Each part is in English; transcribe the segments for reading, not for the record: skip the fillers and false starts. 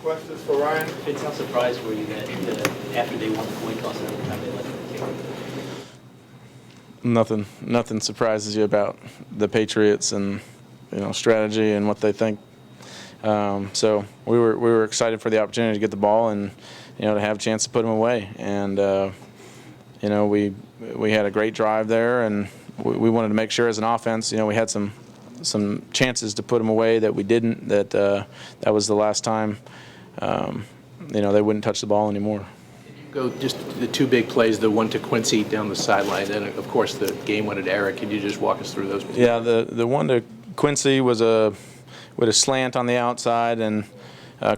questions for Ryan? Fitz, how surprised were you that after they won the coin toss and every time they let them kick? Nothing surprises you about the Patriots and strategy and what they think. So we were excited for the opportunity to get the ball and to have a chance to put them away. And we had a great drive there, and we wanted to make sure as an offense, we had some chances to put them away that we didn't. That was the last time. They wouldn't touch the ball anymore. Go just the two big plays, the one to Quincy down the sideline, and of course the game winner to Eric. Can you just walk us through those? Yeah, the one to Quincy was with a slant on the outside, and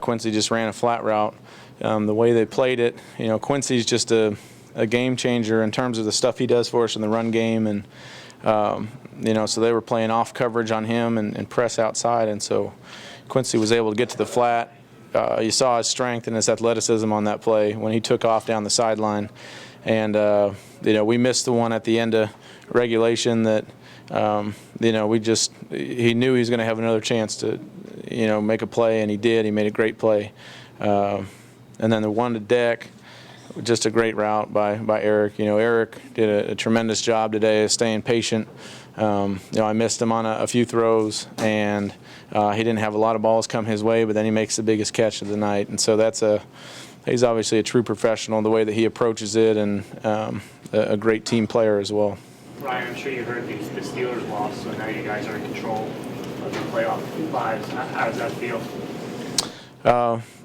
Quincy just ran a flat route. The way they played it, Quincy's just a game changer in terms of the stuff he does for us in the run game, and so they were playing off coverage on him and press outside, and so Quincy was able to get to the flat. You saw his strength and his athleticism on that play when he took off down the sideline, and we missed the one at the end of regulation that he knew he was going to have another chance to make a play, and he did. He made a great play, and then the one to Dec, just a great route by Eric. Eric did a tremendous job today of staying patient. I missed him on a few throws, and he didn't have a lot of balls come his way, but then he makes the biggest catch of the night. And so he's obviously a true professional, the way that he approaches it, and a great team player as well. Ryan, I'm sure you heard the Steelers lost, so now you guys are in control of the playoff lives. How does that feel?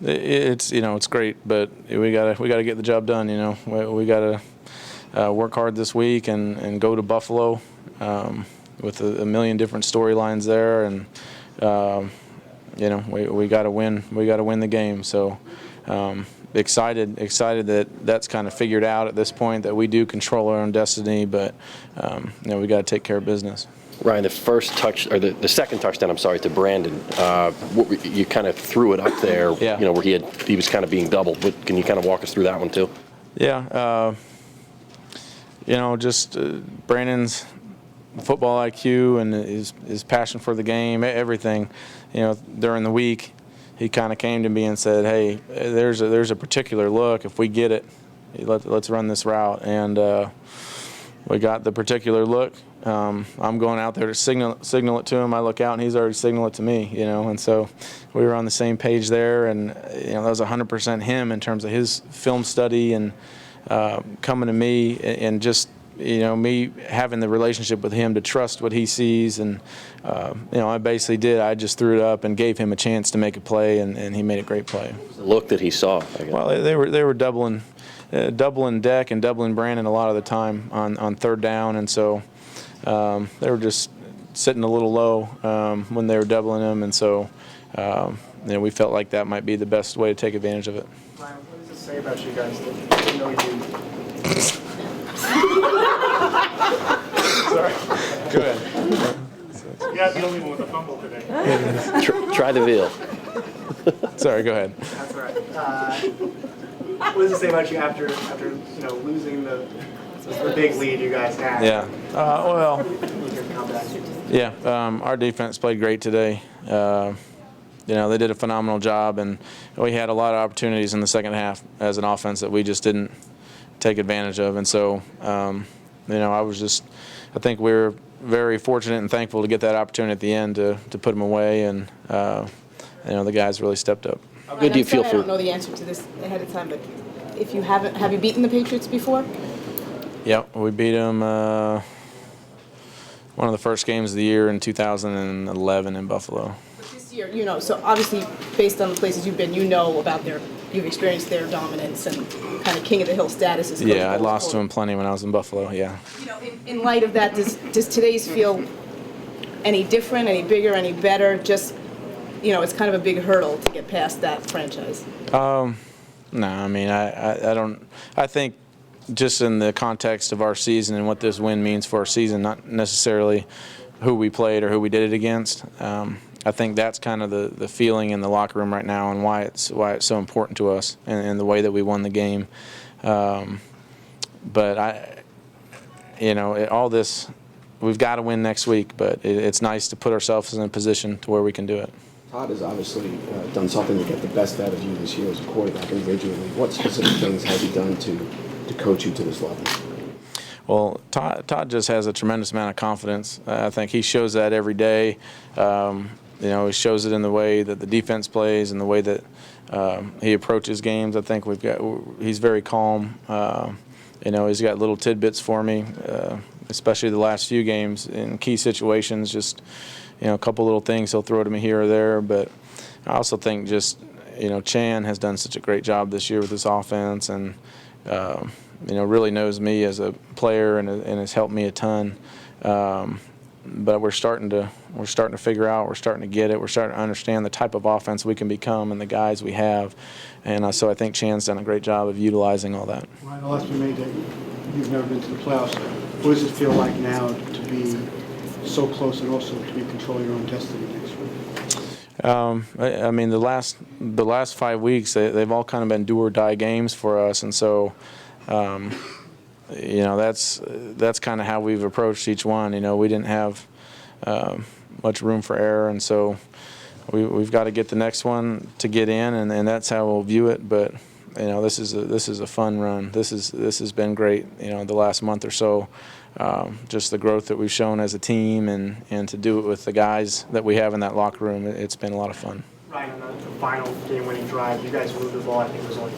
It's great, but we gotta get the job done. We gotta work hard this week and go to Buffalo with a million different storylines there, and we gotta win. We gotta win the game. So excited that that's kind of figured out at this point, that we do control our own destiny, but we got to take care of business. Ryan, the first touch, or the second touchdown, to Brandon, you kind of threw it up there, yeah. Where he was kind of being doubled. But can you kind of walk us through that one too? Yeah, just Brandon's football IQ and his passion for the game, everything. During the week, he kind of came to me and said, "Hey, there's a particular look. If we get it, let's run this route." And we got the particular look. I'm going out there to signal it to him. I look out and he's already signaled it to me. And so we were on the same page there. And that was 100% him in terms of his film study and coming to me and just me having the relationship with him to trust what he sees. And I basically did. I just threw it up and gave him a chance to make a play, and he made a great play. The look that he saw. Well, they were doubling Dec and doubling Brandon a lot of the time on third down, and so they were just sitting a little low when they were doubling him, and so we felt like that might be the best way to take advantage of it. Ryan, what does it say about you guys that you know you? Sorry. Go ahead. You're not the only one with a fumble today. Try the veal. Sorry, go ahead. That's all right. What does it say about you after losing the big lead you guys had? Yeah. Well. Your comeback? Yeah. Our defense played great today. They did a phenomenal job, and we had a lot of opportunities in the second half as an offense that we just didn't take advantage of. And so, I think we were very fortunate and thankful to get that opportunity at the end to put them away, and the guys really stepped up. How good do you feel I don't know the answer to this ahead of time, but if you have you beaten the Patriots before? Yeah, we beat them one of the first games of the year in 2011 in Buffalo. But this year, so obviously based on the places you've been, about you've experienced their dominance and kind of king of the hill status. As yeah, I lost to them plenty when I was in Buffalo. Yeah. In light of that, does today's feel any different, any bigger, any better? Just it's kind of a big hurdle to get past that franchise. No, I mean I don't. I think just in the context of our season and what this win means for our season, not necessarily who we played or who we did it against. I think that's kind of the feeling in the locker room right now, and why it's so important to us, and the way that we won the game. But all this, we've got to win next week. But it's nice to put ourselves in a position to where we can do it. Todd has obviously done something to get the best out of you this year as a quarterback individually. What specific things has he done to coach you to this level? Well, Todd just has a tremendous amount of confidence. I think he shows that every day. He shows it in the way that the defense plays and the way that he approaches games. I think he's very calm. He's got little tidbits for me, especially the last few games in key situations. Just a couple little things he'll throw to me here or there. But I also think Chan has done such a great job this year with this offense, and really knows me as a player and has helped me a ton. But we're starting to figure out, we're starting to get it, we're starting to understand the type of offense we can become and the guys we have, and so I think Chan's done a great job of utilizing all that. Ryan, I'll ask you made that you've never been to the playoffs. What does it feel like now to be so close and also to be controlling your own destiny next week? I mean, the last 5 weeks, they've all kind of been do or die games for us, and so that's kind of how we've approached each one. We didn't have much room for error, and so we've got to get the next one to get in, and that's how we'll view it. But this is a fun run. This has been great. The last month or so, just the growth that we've shown as a team, and to do it with the guys that we have in that locker room, it's been a lot of fun. Ryan, on the final game-winning drive, you guys moved the ball. I think it was only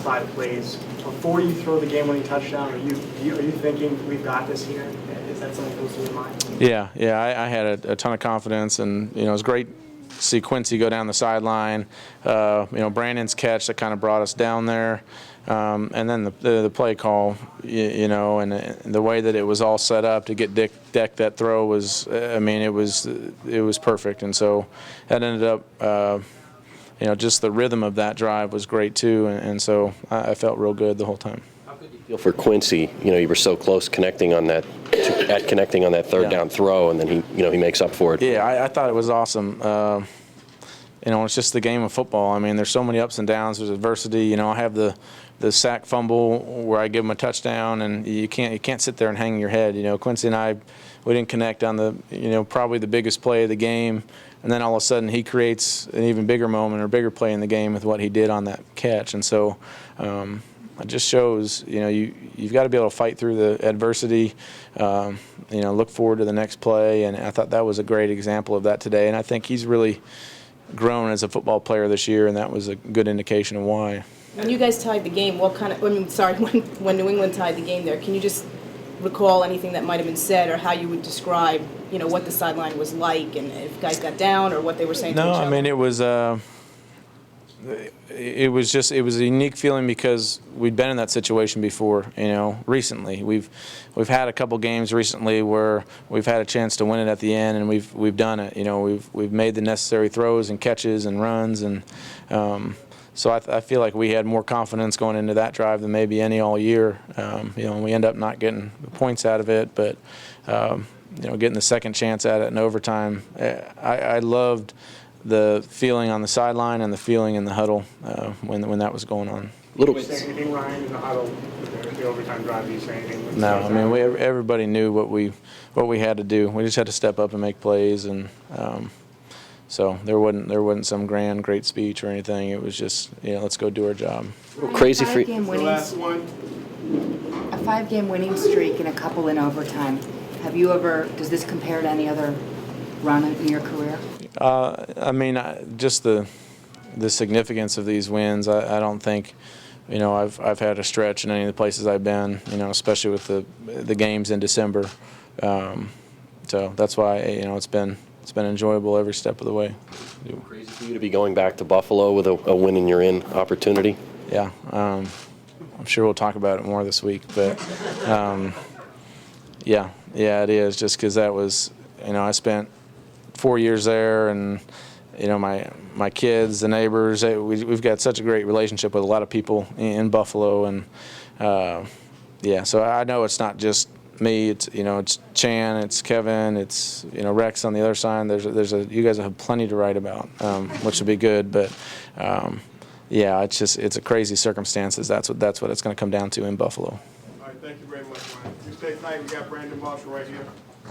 five plays. Before you throw the game-winning touchdown, are you thinking we've got this here? Is that something that goes through your mind? Yeah. I had a ton of confidence, and it was great to see Quincy go down the sideline. Brandon's catch that kind of brought us down there, and then the play call, and the way that it was all set up to get Dec that throw was, it was perfect, and so that ended up. Just the rhythm of that drive was great too, and so I felt real good the whole time. How good do you feel for Quincy? You were so close connecting on that third down throw, and then he makes up for it. Yeah, I thought it was awesome. It's just the game of football. I mean, there's so many ups and downs. There's adversity. I have the sack fumble where I give him a touchdown, and you can't sit there and hang your head. Quincy and I, we didn't connect on the probably the biggest play of the game. And then all of a sudden he creates an even bigger moment or bigger play in the game with what he did on that catch. And so it just shows, you've got to be able to fight through the adversity, look forward to the next play. And I thought that was a great example of that today. And I think he's really grown as a football player this year, and that was a good indication of why. When you guys tied the game, when New England tied the game there, can you just recall anything that might have been said or how you would describe, what the sideline was like and if guys got down or what they were saying to each other? No, I mean, it was a unique feeling because we'd been in that situation before, recently. We've had a couple games recently where we've had a chance to win it at the end, and we've done it. We've made the necessary throws and catches and runs, and so I feel like we had more confidence going into that drive than maybe any all year. And we end up not getting the points out of it, but getting the second chance at it in overtime. I loved the feeling on the sideline and the feeling in the huddle when that was going on. Did you say anything, Ryan, in the huddle, the overtime drive? Did you say anything? No, I mean everybody knew what we had to do. We just had to step up and make plays, and so there wasn't some great speech or anything. It was just let's go do our job. Crazy for The last one. A 5-game winning streak and a couple in overtime. Does this compare to any other run in your career? Just the significance of these wins. I don't think, I've had a stretch in any of the places I've been, especially with the games in December. So that's why, it's been enjoyable every step of the way. Crazy for you to be going back to Buffalo with a win and you're in opportunity. Yeah, I'm sure we'll talk about it more this week, but yeah, it is, just because that was, I spent 4 years there, and my kids, the neighbors, we've got such a great relationship with a lot of people in Buffalo, and so I know it's not just me. It's it's Chan, it's Kevin, it's Rex on the other side. You guys have plenty to write about, which will be good. But it's a crazy circumstances. That's what it's going to come down to in Buffalo. All right, thank you very much, Ryan. You stay tight. We got Brandon Marshall right here.